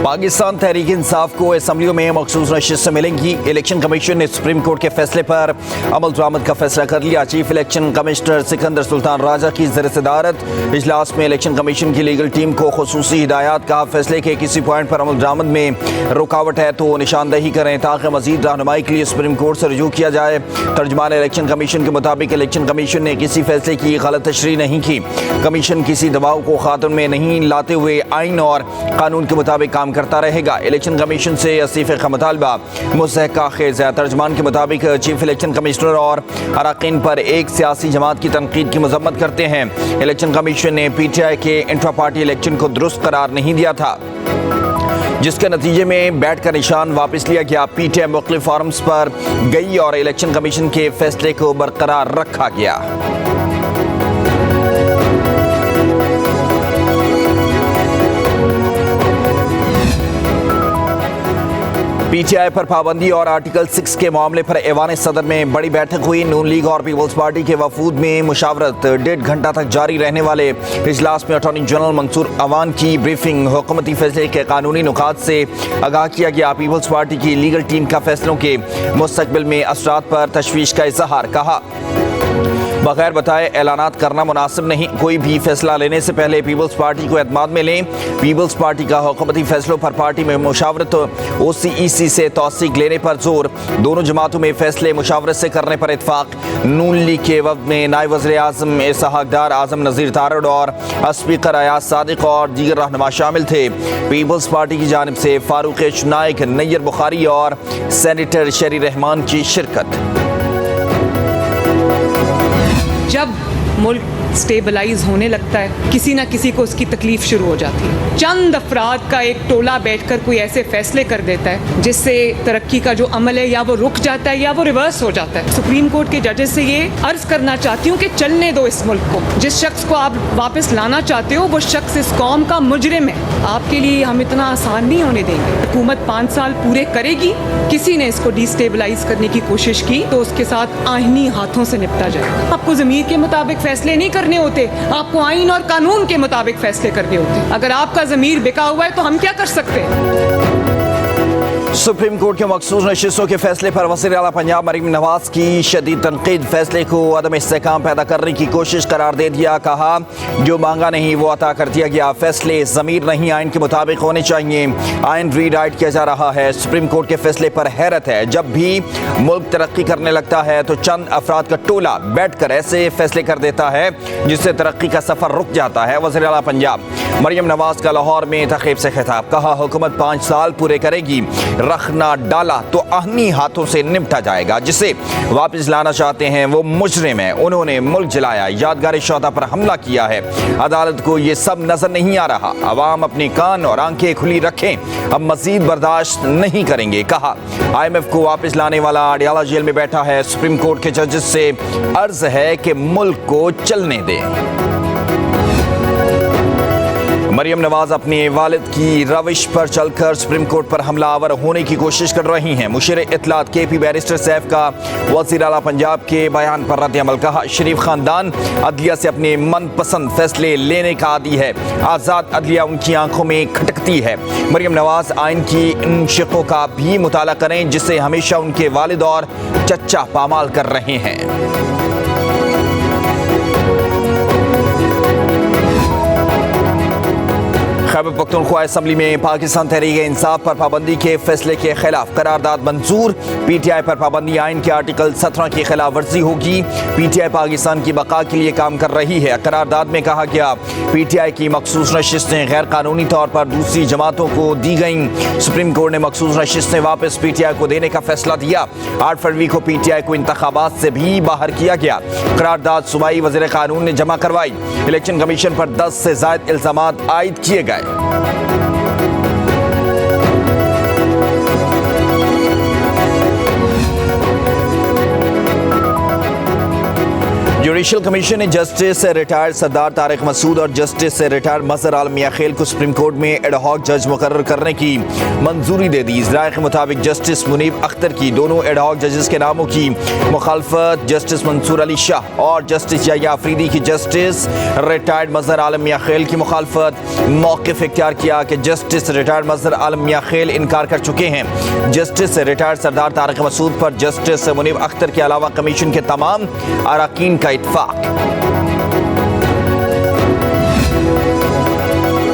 पाकिस्तान तहरीक इंसाफ को असम्बलियों में मखसूस नशिस्तें मिलेंगी। इलेक्शन कमीशन ने सुप्रीम कोर्ट के फैसले पर अमल दरामद का फैसला कर लिया। Chief election commissioner Sikandar Sultan Raja की ज़र सदारत इजलास में इलेक्शन कमीशन की लीगल टीम को खुसूसी हिदायत का फैसले के किसी पॉइंट पर अमल दरामद में रुकावट है तो निशानदही करें ताकि मजीद रहनुमाई के लिए सुप्रीम कोर्ट से रजू किया जाए। तर्जमान इलेक्शन कमीशन के मुताबिक इलेक्शन कमीशन ने किसी फैसले की गलत तशरीह नहीं की। कमीशन किसी दबाव को खातन में नहीं लाते हुए आइन और कानून के मुताबिक काम करता रहेगा। इलेक्शन कमीशन से इस्तीफे का मुतालबा मुस्तहक़ खेज़ है। तर्जमान के मुताबिक चीफ इलेक्शन कमिश्नर और अरकान पर एक सियासी जमात की तनकीद की मजम्मत करते हैं। इलेक्शन कमीशन ने PTI के इंट्रा पार्टी इलेक्शन को दुरुस्त करार नहीं दिया था, जिसके नतीजे में बैट का निशान वापस लिया गया। PTI मुख्तलिफ फॉरम्स पर गई और इलेक्शन कमीशन के फैसले को बरकरार रखा गया। PTI पर पाबंदी और आर्टिकल 6 के मामले पर ऐवान सदर में बड़ी बैठक हुई। नून लीग और पीपल्स पार्टी के वफूद में मुशावरत 1.5 घंटा तक जारी रहने वाले इजलास में अटॉर्नी जनरल मंसूर अवान की ब्रीफिंग, हुकूमती फैसले के कानूनी नुकात से आगाह किया गया। पीपल्स पार्टी की लीगल टीम का फैसलों के मुस्तकबिल में असरात पर तशवीश का इजहार। कहा, बगैर बताए ऐलानात करना मुनासिब नहीं। कोई भी फैसला लेने से पहले पीपल्स पार्टी को एतमाद में लें। पीपल्स पार्टी का हुकूमती फैसलों पर पार्टी में मुशावरत OCEC से तौसीक लेने पर जोर। दोनों जमातों में फैसले मुशावरत से करने पर इतफाक। नून लीग के वक्त में नायब वज़ीर आज़म इसहाक डार, आज़म नज़ीर तारड़ और स्पीकर अयाज सादिक और दीगर रहनुमा शामिल थे। पीपल्स पार्टी की जानिब से फारूक एच नाइक, नैयर बुखारी और सेनेटर शरी रहमान की शिरकत। जब मुल्क स्टेबलाइज होने लगता है, किसी ना किसी को उसकी तकलीफ शुरू हो जाती है। चंद अफराद का एक टोला बैठकर कोई ऐसे फैसले कर देता है जिससे तरक्की का जो अमल है या वो रुक जाता है या वो रिवर्स हो जाता है। सुप्रीम कोर्ट के जजेस से ये अर्ज करना चाहती हूँ कि चलने दो इस मुल्क को। जिस शख्स को आप वापस लाना चाहते हो वो शख्स इस कौम का मुजरिम है। आपके लिए हम इतना आसान नहीं होने देंगे। हुकूमत 5 साल पूरे करेगी। किसी ने इसको डिस्टेबलाइज करने की कोशिश की तो उसके साथ आईनी हाथों से निपटा जाए। आपको ज़मीर के मुताबिक फैसले नहीं करने होते, आपको आइन और कानून के मुताबिक फैसले करने होते। अगर आपका ज़मीर बिका हुआ है तो हम क्या कर सकते हैं। सुप्रीम कोर्ट के मखसूस नशिस्तों के फैसले पर वज़ीर आला पंजाब मरीम नवाज की शदीद तनकीद। फैसले को अदम इस्तेहकाम पैदा करने की कोशिश करार दे दिया। कहा, जो मांगा नहीं वो अता कर दिया गया। फैसले ज़मीर नहीं आइन के मुताबिक होने चाहिए। आइन रीराइट किया जा रहा है। सुप्रीम कोर्ट के फैसले पर हैरत है। जब भी मुल्क तरक्की करने लगता है तो चंद अफराद का टोला बैठ कर ऐसे फैसले कर देता है जिससे तरक्की का सफ़र रुक जाता है। वज़ीर आला पंजाब मरीम नवाज का लाहौर में तक़रीब से खिताब। कहा, हुकूमत 5 साल पूरे करेगी। रखना डाला तो आहनी हाथों से निपटा जाएगा। जिसे वापस लाना चाहते हैं वो मुजरिम है। उन्होंने मुल्क जलाया, यादगार शोहदा पर हमला किया है। अदालत को ये सब नजर नहीं आ रहा। अवाम अपने कान और आंखें खुली रखें, अब मजीद बर्दाश्त नहीं करेंगे। कहा, IMF को वापस लाने वाला अडियाला जेल में बैठा है। सुप्रीम कोर्ट के जजेस से अर्ज है कि मुल्क को चलने दें। मरीम नवाज अपने वालिद की रविश पर चलकर सुप्रीम कोर्ट पर हमलावर होने की कोशिश कर रही हैं। मुशीर इत्तलात KP बैरिस्टर सैफ का वज़ीर आला पंजाब के बयान पर रद्द अमल। कहा, शरीफ खानदान अदलिया से अपने मनपसंद फैसले लेने का आदी है। आज़ाद अदलिया उनकी आंखों में खटकती है। मरीम नवाज आइन की इन शिकों का भी मुताला करें जिससे हमेशा उनके वालिद और चच्चा पामाल कर रहे हैं। खैबर पख्तूनख्वा असम्बली में पाकिस्तान तहरीक इंसाफ पर पाबंदी के फैसले के खिलाफ करारदाद मंजूर। PTI पर पाबंदी आइन के आर्टिकल 17 की खिलाफ वर्जी होगी। PTI पाकिस्तान की बका के लिए काम कर रही है। करारदाद में कहा गया, PTI की मखसूस नशिस्तें गैर कानूनी तौर पर दूसरी जमातों को दी गईं। सुप्रीम कोर्ट ने मखसूस नशिस्तें वापस PTI को देने का फैसला दिया। 8 फरवरी को PTI को इंतखाबात से भी बाहर किया गया। करारदाद सूबाई वज़ीर कानून ने जमा करवाई। इलेक्शन कमीशन पर 10 से ज़ायद इल्ज़ामात आयद किए गए। जुडिशल कमीशन ने जस्टिस रिटायर्ड सरदार तारिक मसूद और जस्टिस रिटायर्ड मजहर आलम मियां खेल को सुप्रीम कोर्ट में एडहॉक जज मुकर्रर करने की मंजूरी दे दी। राय के मुताबिक जस्टिस मुनीब अख्तर की दोनों एडहॉक जजेस के नामों की मुखालफत जस्टिस मंसूर अली शाह और जस्टिस याह्या अफरीदी की जस्टिस रिटायर्ड मजहर आलम मियां खेल की मुखालफत मौक़िफ़ इख्तियार किया कि जस्टिस रिटायर्ड मजहर आलम मियां खेल इनकार कर चुके हैं। जस्टिस रिटायर्ड सरदार तारिक मसूद पर जस्टिस मुनीब अख्तर के अलावा कमीशन के तमाम अरकान का इत्फाक।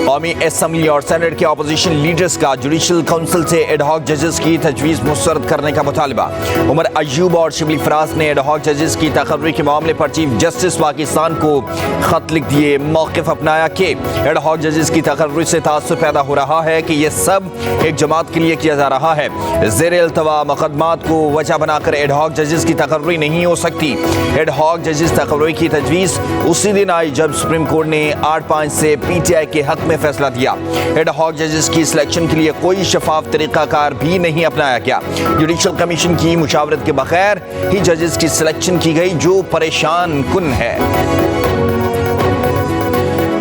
कौमी असम्बली और सेनेट के अपोजिशन लीडर्स का जुडिशल काउंसिल से एडहॉक जजेस की तजवीज़ मुस्तरद करने का मुतालबा। उमर अयूब और शिबली फराज ने एडहॉक जजेस की तकर्री के मामले पर चीफ जस्टिस पाकिस्तान को खत लिख दिए। मौक़िफ़ अपनाया कि एडहॉक जजेस की तकर्री से तासुर पैदा हो रहा है कि यह सब एक जमात के लिए किया जा रहा है। ज़ेर अल्तवा मुक़दमात को वजह बनाकर एडहॉक जजेस की तकर्री नहीं हो सकती। एडहॉक जजेस तकर्री की तजवीज़ उसी दिन आई जब सुप्रीम कोर्ट ने 8-5 से PTI के हक में फैसला दिया। एडहॉक जजेस की सिलेक्शन के लिए कोई शफाफ तरीकाकार भी नहीं अपनाया गया। जुडिशल कमीशन की मुशावरत के बगैर ही जजेस की सिलेक्शन की गई, जो परेशान कुन है।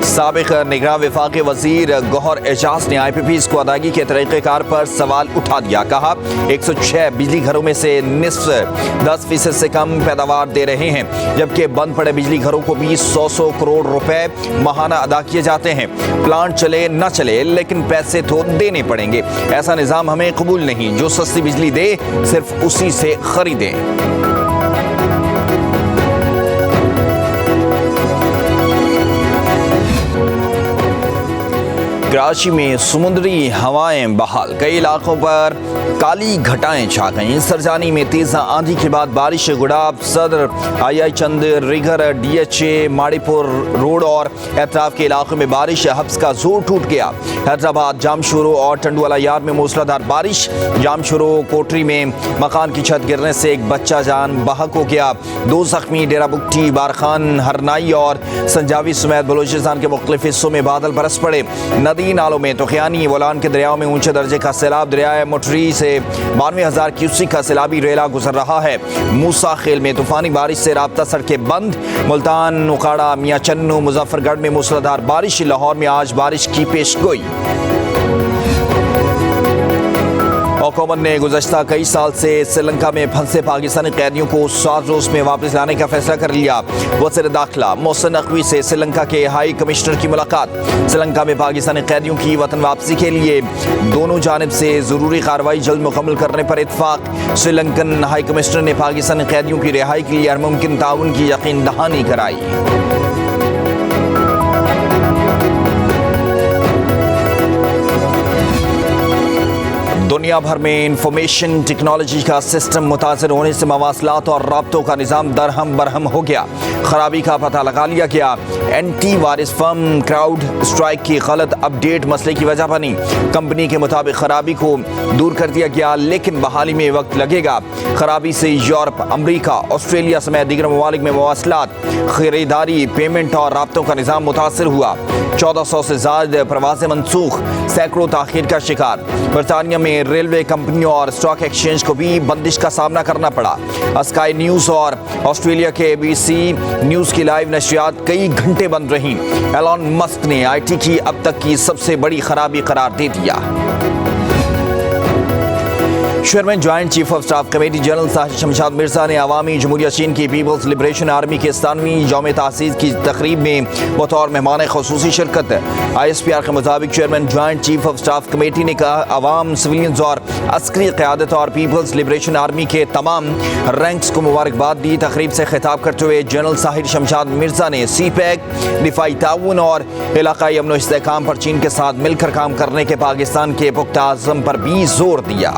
साबिक निगरान वफाकी वजीर गौहर एजाज ने IPPs को अदायगी के तरीक़ेकार पर सवाल उठा दिया। कहा 106 बिजली घरों में से निस्फ 10% से कम पैदावार दे रहे हैं, जबकि बंद पड़े बिजली घरों को भी 100 करोड़ रुपए माहाना अदा किए जाते हैं। प्लांट चले न चले लेकिन पैसे तो देने पड़ेंगे। ऐसा निज़ाम हमें कबूल नहीं। जो सस्ती बिजली दे सिर्फ उसी से खरीदें। कराची में समुद्री हवाएं बहाल, कई इलाकों पर काली घटाएं छा गईं। सरजानी में तेज आंधी के बाद बारिश। गुडाब, सदर, आई चंद, रिगर, DHA, माड़ीपुर रोड और एतराफ के इलाकों में बारिश। हब्स का जोर टूट गया। हैदराबाद, जामशोरो और टंडुवाला यार में मूसलाधार बारिश। जामशोरो कोटरी में मकान की छत गिरने से एक बच्चा जान बहक हो गया। 2 जख्मी। डेरा बुगटी, बारखान, हरनाई और संजावी समेत बलूचिस्तान के मुख्तलिफ हिस्सों में बादल बरस पड़े। नदी नालों में तोखियानी, वोलान के दरियाओं में ऊंचे दर्जे का सैलाब। दरियाए मोटरी से 92,000 क्यूसिक का सैलाबी रेला गुजर रहा है। मूसा खेल में तूफानी बारिश से राब्ता सड़कें बंद। मुल्तान, उकाड़ा, मियां चन्नू, मुजफ्फरगढ़ में मूसलाधार बारिश। लाहौर में आज बारिश की पेशगोई। हुकूमत ने गुज़श्ता कई साल से श्रीलंका में फंसे पाकिस्तानी कैदियों को 7 रोज़ में वापस लाने का फैसला कर लिया। वज़ीर दाखिला मोहसिन नकवी से श्रीलंका के हाई कमिश्नर की मुलाकात। श्रीलंका में पाकिस्तानी कैदियों की वतन वापसी के लिए दोनों जानिब से ज़रूरी कार्रवाई जल्द मुकम्मल करने पर इत्तफाक। श्रीलंकन हाई कमिश्नर ने पाकिस्तानी कैदियों की रिहाई के लिए हर मुमकिन ताउन की यकीन दहानी कराई। दुनिया भर में इंफॉर्मेशन टेक्नोलॉजी का सिस्टम मुतासर होने से मवासलात और राब्तों का निज़ाम दरहम बरहम हो गया। खराबी का पता लगा लिया गया। Anti virus firm crowd strike की गलत अपडेट मसले की वजह बनी। कंपनी के मुताबिक खराबी को दूर कर दिया गया, लेकिन बहाली में वक्त लगेगा। खराबी से यूरोप, अमरीका, ऑस्ट्रेलिया समेत दीगर ममालिक में मवासलात, खरीदारी, पेमेंट और राब्तों का निज़ाम मुतासर हुआ। 1400 से ज़्यादा प्रवासें मनसूख, सैकड़ों ताख़ीर का शिकार। बरतानिया में रेलवे कंपनियों और स्टॉक एक्सचेंज को भी बंदिश का सामना करना पड़ा। स्काई न्यूज़ और ऑस्ट्रेलिया के ABC न्यूज़ की लाइव नशरियात कई घंटे बंद रहीं। एलन मस्क ने IT की अब तक की सबसे बड़ी खराबी करार दे दिया। Chairman joint chief of staff committee general Sahir Shamshad Mirza ने अवामी जमहूरिया चीन की पीपल्स लिबरेशन आर्मी के 97वीं यौम तासीस की तकरीब में बतौर मेहमान खुसूसी शिरकत। ISPR के मुताबिक chairman joint chief of staff committee ने कहा अवाम, सिविलियंस और अस्करी क़यादत और पीपल्स लिबरेशन आर्मी के तमाम रैंक्स को मुबारकबाद दी। तकरीब से खिताब करते हुए जनरल साहिर शमशाद मिर्जा ने CPEC, दिफाई ताउन और इलाकाई अमन व इस्तेहकाम पर चीन के साथ मिलकर काम करने के पाकिस्तान के पुख्ता अज़्म पर भी जोर दिया।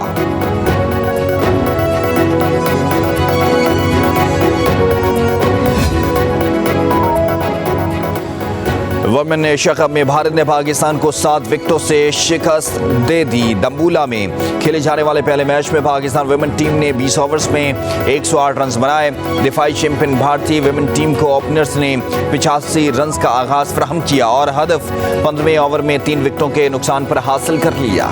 वुमेन एशिया कप में भारत ने पाकिस्तान को 7 विकेटों से शिकस्त दे दी। दम्बुला में खेले जाने वाले पहले मैच में पाकिस्तान वुमेन टीम ने 20 ओवर्स में 108 रन बनाए। दिफाई चैंपियन भारतीय वुमेन टीम को ओपनर्स ने 85 रन का आगाज फराहम किया और हदफ 15वें ओवर में 3 विकेटों के नुकसान पर हासिल कर लिया।